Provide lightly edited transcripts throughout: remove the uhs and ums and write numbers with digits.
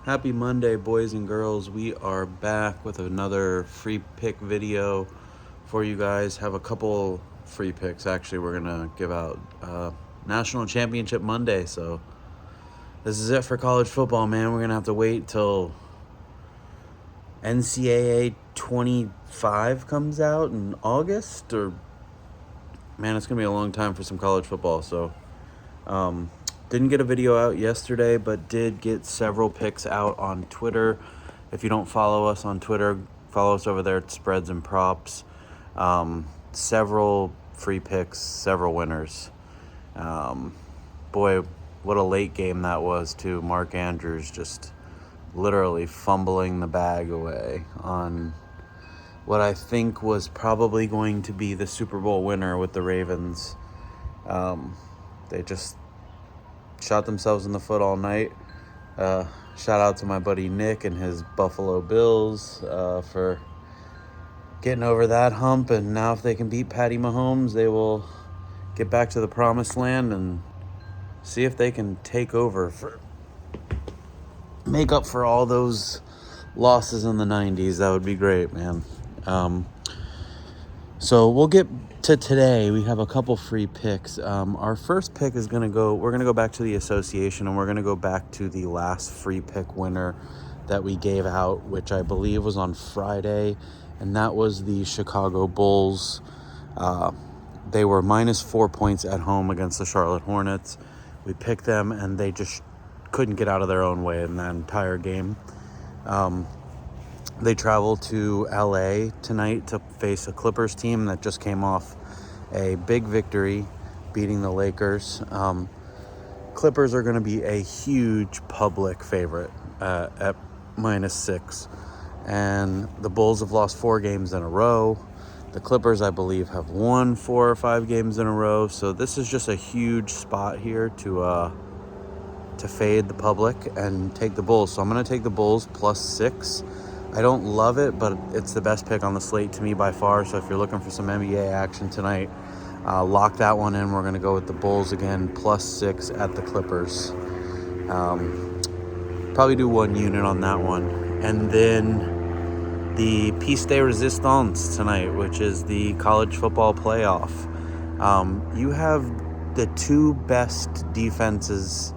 Happy Monday, boys and girls. We are back with another free pick video for you guys. Have a couple free picks. Actually, we're going to give out National Championship Monday. So this is it for college football, man. We're going to have to wait till NCAA 25 comes out in August. Man, it's going to be a long time for some college football. So didn't get a video out yesterday, but did get several picks out on Twitter. If you don't follow us on Twitter, follow us over there at Spreads and Props. Several free picks, several winners. Boy, what a late game that was, too. Mark Andrews just literally fumbling the bag away on what I think was probably going to be the Super Bowl winner with the Ravens. They just shot themselves in the foot all night. Shout out to my buddy Nick and his Buffalo Bills for getting over that hump. And now if they can beat Patty Mahomes, they will get back to the promised land and see if they can take over make up for all those losses in the 90s. That would be great, man. So we'll get to today. We have a couple free picks. Our first pick is we're going to go back to the association, and we're going to go back to the last free pick winner that we gave out, which I believe was on Friday, and that was the Chicago Bulls. They were -4 points at home against the Charlotte Hornets. We picked them, and they just couldn't get out of their own way in that entire game. They travel to LA tonight to face a Clippers team that just came off a big victory, beating the Lakers. Clippers are going to be a huge public favorite at -6. And the Bulls have lost 4 games in a row. The Clippers, I believe, have won 4 or 5 games in a row. So this is just a huge spot here to fade the public and take the Bulls. So I'm going to take the Bulls +6. I don't love it, but it's the best pick on the slate to me by far. So if you're looking for some NBA action tonight, lock that one in. We're going to go with the Bulls again, +6 at the Clippers. Probably do 1 unit on that one. And then the piece de resistance tonight, which is the college football playoff. You have the 2 best defenses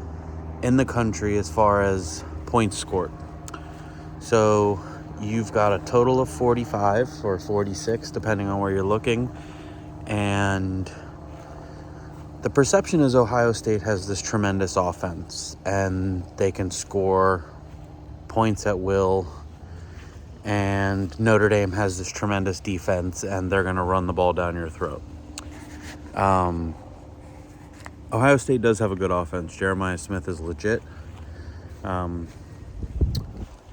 in the country as far as points scored. So you've got a total of 45 or 46, depending on where you're looking. And the perception is Ohio State has this tremendous offense, and they can score points at will. And Notre Dame has this tremendous defense, and they're going to run the ball down your throat. Ohio State does have a good offense. Jeremiah Smith is legit.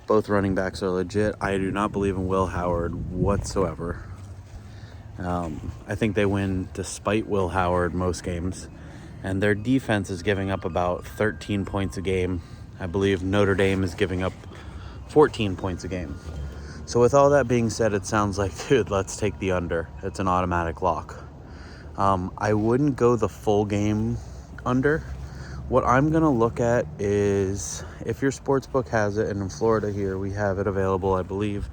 Both running backs are legit. I do not believe in Will Howard whatsoever. I think they win despite Will Howard most games. And their defense is giving up about 13 points a game. I believe Notre Dame is giving up 14 points a game. So with all that being said, it sounds like, dude, let's take the under. It's an automatic lock. I wouldn't go the full game under. What I'm going to look at is, if your sportsbook has it, and in Florida here we have it available, I believe,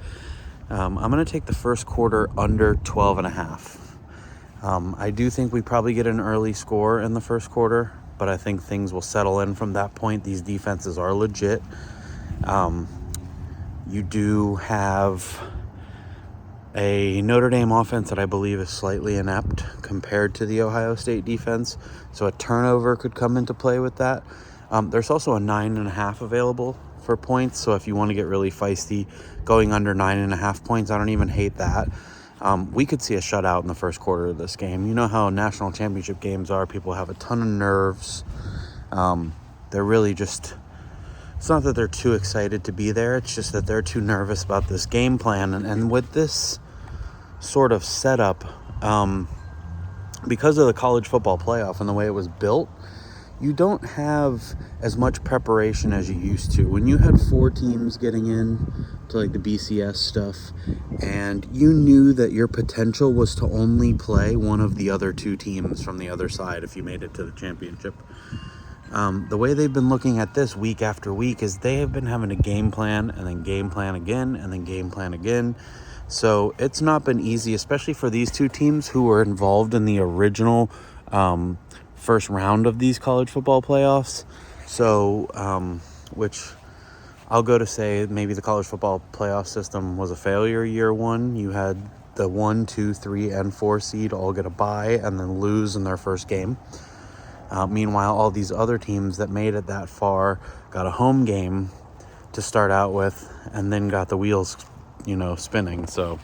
I'm going to take the first quarter under 12.5. I do think we probably get an early score in the first quarter, but I think things will settle in from that point. These defenses are legit. You do have a Notre Dame offense that I believe is slightly inept compared to the Ohio State defense. So a turnover could come into play with that. There's also a 9.5 available for points. So if you want to get really feisty, going under 9.5 points, I don't even hate that. We could see a shutout in the first quarter of this game. You know how national championship games are. People have a ton of nerves. They're really just... It's not that they're too excited to be there. It's just that they're too nervous about this game plan. And with this sort of setup, because of the college football playoff and the way it was built, you don't have as much preparation as you used to. When you had 4 teams getting in to like the BCS stuff, and you knew that your potential was to only play one of the other 2 teams from the other side if you made it to the championship. The way they've been looking at this week after week is they have been having a game plan and then game plan again and then game plan again. So it's not been easy, especially for these two teams who were involved in the original first round of these college football playoffs. So, which I'll go to say maybe the college football playoff system was a failure year one. You had the 1, 2, 3, and 4 seed all get a bye and then lose in their first game. Meanwhile, all these other teams that made it that far got a home game to start out with and then got the wheels, spinning. So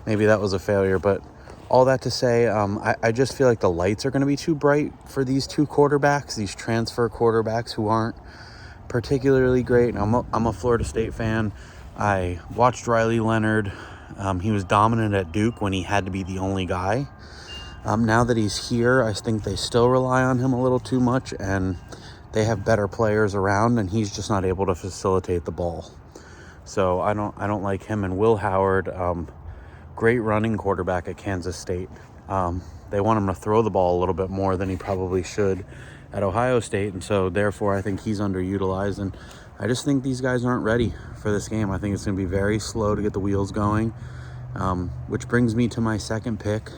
maybe that was a failure. But all that to say, I just feel like the lights are going to be too bright for these two quarterbacks, these transfer quarterbacks who aren't particularly great. I'm a Florida State fan. I watched Riley Leonard. He was dominant at Duke when he had to be the only guy. Now that he's here, I think they still rely on him a little too much, and they have better players around, and he's just not able to facilitate the ball. So I don't like him. And Will Howard, great running quarterback at Kansas State. They want him to throw the ball a little bit more than he probably should at Ohio State, and so therefore I think he's underutilized. And I just think these guys aren't ready for this game. I think it's going to be very slow to get the wheels going, which brings me to my second pick.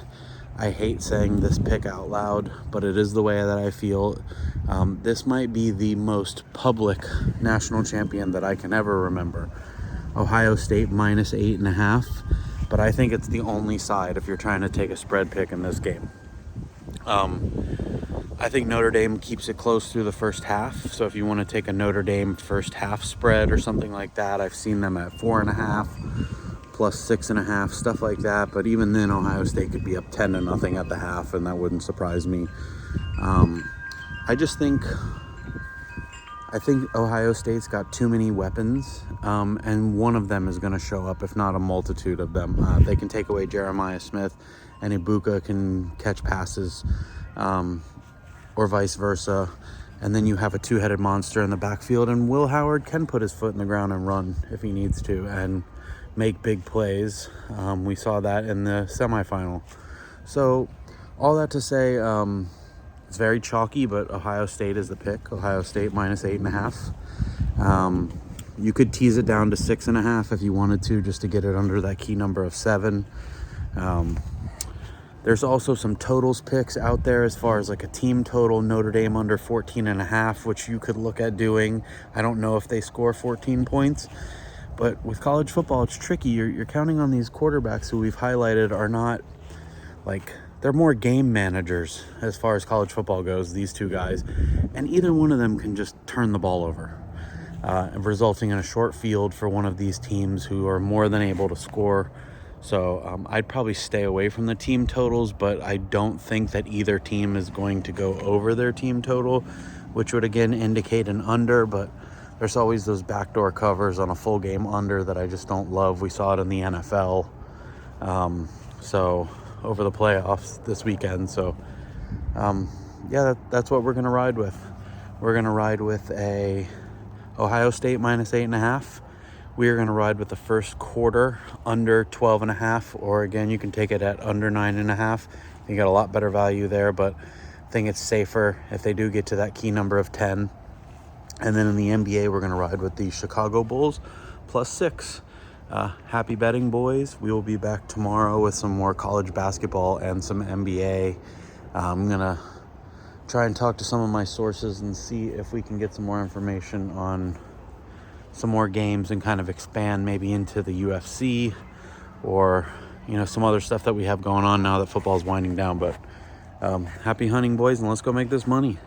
I hate saying this pick out loud, but it is the way that I feel. This might be the most public national champion that I can ever remember. Ohio State minus 8.5, but I think it's the only side if you're trying to take a spread pick in this game. I think Notre Dame keeps it close through the first half. So if you want to take a Notre Dame first half spread or something like that, I've seen them at 4.5 plus 6.5, stuff like that. But even then, Ohio State could be up 10-0 at the half, and that wouldn't surprise me. I think Ohio State's got too many weapons, and one of them is going to show up, if not a multitude of them. They can take away Jeremiah Smith, and Ibuka can catch passes, or vice versa. And then you have a two-headed monster in the backfield, and Will Howard can put his foot in the ground and run if he needs to and make big plays. We saw that in the semifinal. So all that to say, it's very chalky, but Ohio State is the pick. Ohio State minus 8.5. You could tease it down to 6.5 if you wanted to, just to get it under that key number of 7. There's also some totals picks out there as far as like a team total, Notre Dame under 14.5, which you could look at doing. I don't know if they score 14 points, but with college football, it's tricky. You're counting on these quarterbacks who we've highlighted are not like, they're more game managers as far as college football goes, these two guys. And either one of them can just turn the ball over, resulting in a short field for one of these teams who are more than able to score. So I'd probably stay away from the team totals, but I don't think that either team is going to go over their team total, which would again indicate an under, but there's always those backdoor covers on a full game under that I just don't love. We saw it in the NFL. So over the playoffs this weekend. So that's what we're going to ride with. We're going to ride with a Ohio State minus 8.5. We are going to ride with the first quarter under 12.5, or again, you can take it at under 9.5. You got a lot better value there, but I think it's safer if they do get to that key number of 10. And then in the NBA, we're going to ride with the Chicago Bulls plus 6. Happy betting, boys. We will be back tomorrow with some more college basketball and some NBA. I'm going to try and talk to some of my sources and see if we can get some more information on some more games and kind of expand maybe into the UFC or, some other stuff that we have going on now that football's winding down. But happy hunting, boys, and let's go make this money.